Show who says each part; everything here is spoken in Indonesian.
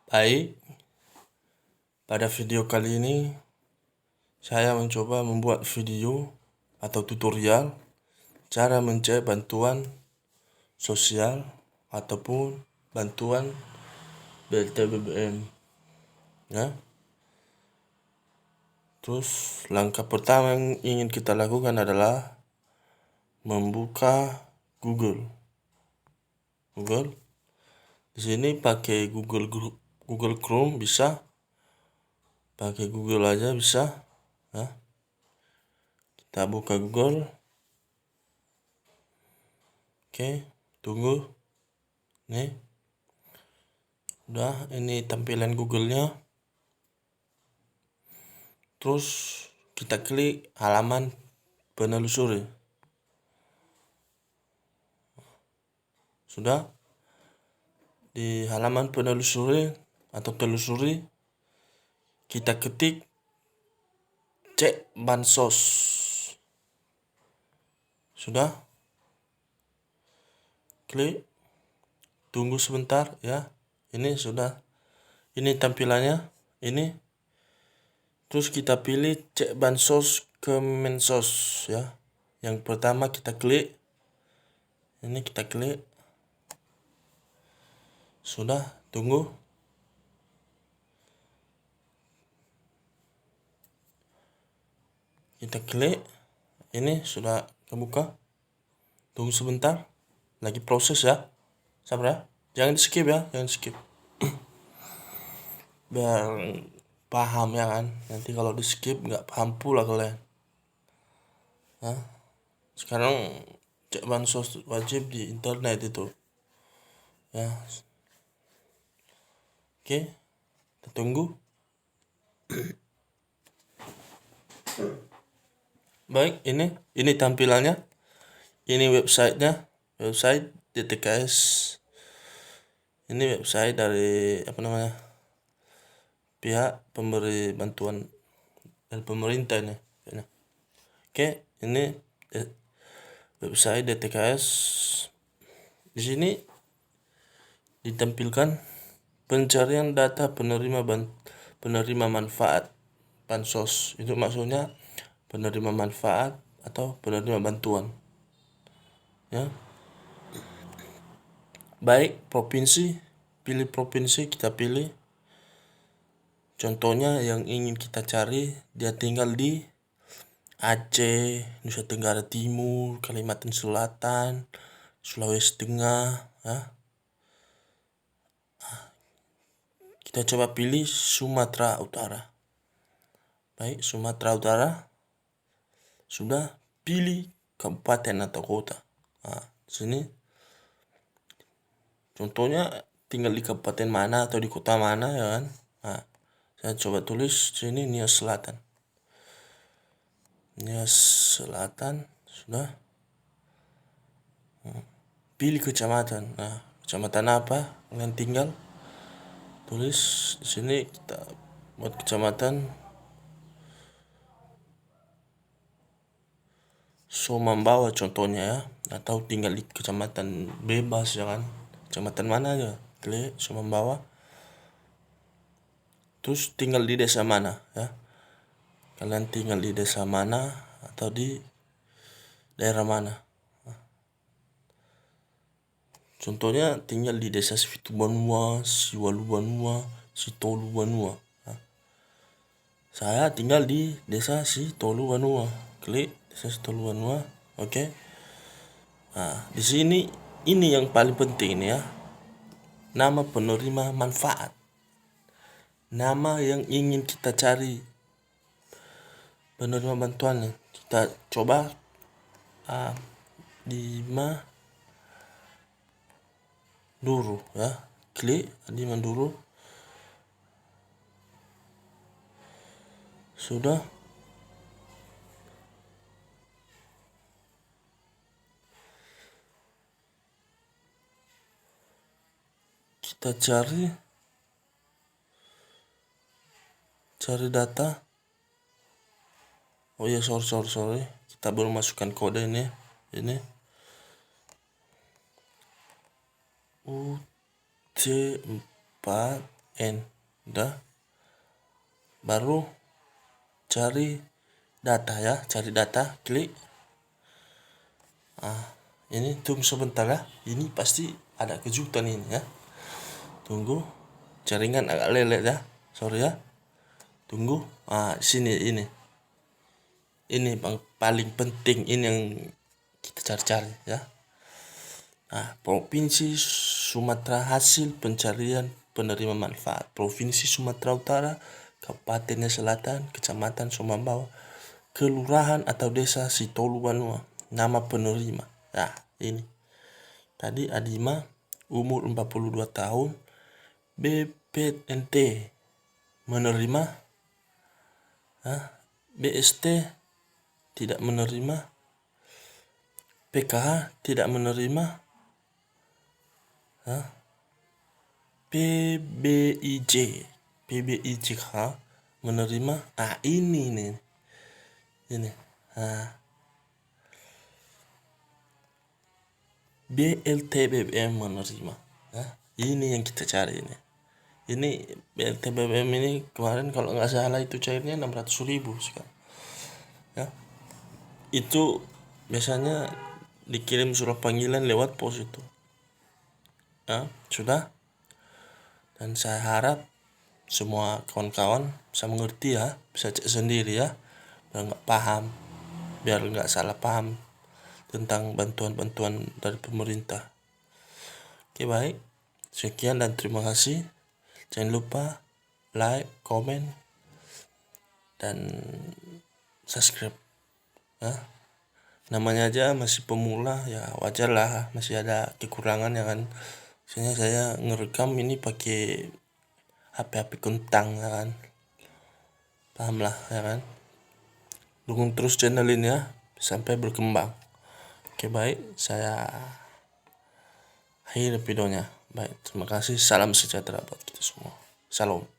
Speaker 1: Baik, pada video kali ini saya mencoba membuat video atau tutorial cara mencari bantuan sosial ataupun bantuan BLT BBM. Ya. Terus langkah pertama yang ingin kita lakukan adalah membuka Google. Di sini pakai Google Chrome bisa, pakai Google aja bisa. Ya. Kita buka Google. Oke, tunggu. Nih. Udah, ini tampilan Google-nya. Terus kita klik halaman penelusuri. Sudah? Di halaman penelusuri atau telusuri, kita ketik cek bansos. Sudah? Klik. Tunggu sebentar ya. Ini sudah. Ini tampilannya. Ini. Terus kita pilih cek bansos ke Mensos ya. Yang pertama kita klik. Ini kita klik. Sudah, tunggu. Kita klik. Ini sudah kebuka. Tunggu sebentar. Lagi proses ya. Sabar ya. Jangan di skip ya, jangan skip. Biar paham ya kan. Nanti kalau di skip nggak paham pula kalian. Nah, sekarang cek bansos wajib di internet itu. Ya. Oke. Kita tunggu. Baik, ini tampilannya. Ini websitenya, website DTKS. Ini website dari pihak pemberi bantuan dari pemerintah ini. Oke, ini website DTKS. Di sini ditampilkan pencarian data penerima manfaat bansos. Itu maksudnya penerima manfaat atau penerima bantuan. Ya. Baik, provinsi, pilih provinsi, kita pilih. Contohnya yang ingin kita cari, dia tinggal di Aceh, Nusa Tenggara Timur, Kalimantan Selatan, Sulawesi Tengah. Ya. Kita coba pilih Sumatera Utara. Baik, Sumatera Utara. Sudah, pilih kabupaten atau kota. Nah, sini contohnya tinggal di kabupaten mana atau di kota mana ya kan. Nah, saya coba tulis sini Nias Selatan. Nias Selatan, sudah. Pilih kecamatan. Nah, kecamatan apa kalian tinggal? Tulis di sini, kita buat kecamatan Somambawa contohnya ya, atau tinggal di kecamatan bebas ya kan. Kecamatan mana aja, klik Somambawa. Terus tinggal di desa mana ya. Kalian tinggal di desa mana atau di daerah mana. Contohnya tinggal di desa Situbanua, Siwalubanua, Sitolubanua. Saya tinggal di desa Sitolubanua. Klik desa Sitolubanua. Oke. Nah, di sini ini yang paling penting ini ya. Nama penerima manfaat. Nama yang ingin kita cari penerima bantuannya. Kita coba Adima Duru ya. Klik Adima Duru. Sudah. Kita cari data. Oh ya, sorry. Kita belum masukkan kode ini. Ini UT4 N. Udah. Baru cari data ya, cari data, klik. Ini tunggu sebentar ya. Ini pasti ada kejutan ini ya. Tunggu. Jaringan agak lelet ya. Sorry ya. Tunggu. Sini ini. Ini paling penting, ini yang kita cari-cari ya. Provinsi Sumatera, hasil pencarian penerima manfaat Provinsi Sumatera Utara, Kabupaten Selatan, Kecamatan Somambau, Kelurahan atau Desa Sitolu Banua. Nama penerima. Ini. Tadi Adima, umur 42 tahun, BPNT menerima, BST tidak menerima, PKH tidak menerima, PBIJK menerima. Ini nih. Ini. BLT BBM menerima. Ini yang kita cari ini. Ini BLT BBM ini kemarin kalau nggak salah itu cairnya 600.000 sekarang. Ya. Itu biasanya dikirim surat panggilan lewat pos itu. Sudah. Dan saya harap semua kawan-kawan bisa mengerti ya, bisa cek sendiri ya, biar nggak salah paham tentang bantuan-bantuan dari pemerintah. Oke, baik, sekian dan terima kasih. Jangan lupa like, komen, dan subscribe ya. Namanya aja masih pemula ya, wajar lah, masih ada kekurangan ya kan. Misalnya saya ngerekam ini pakai HP kentang ya kan, paham lah ya kan. Dukung terus channel ini ya sampai berkembang. Oke, baik, saya akhiri videonya. Baik, terima kasih. Salam sejahtera buat kita semua. Salam.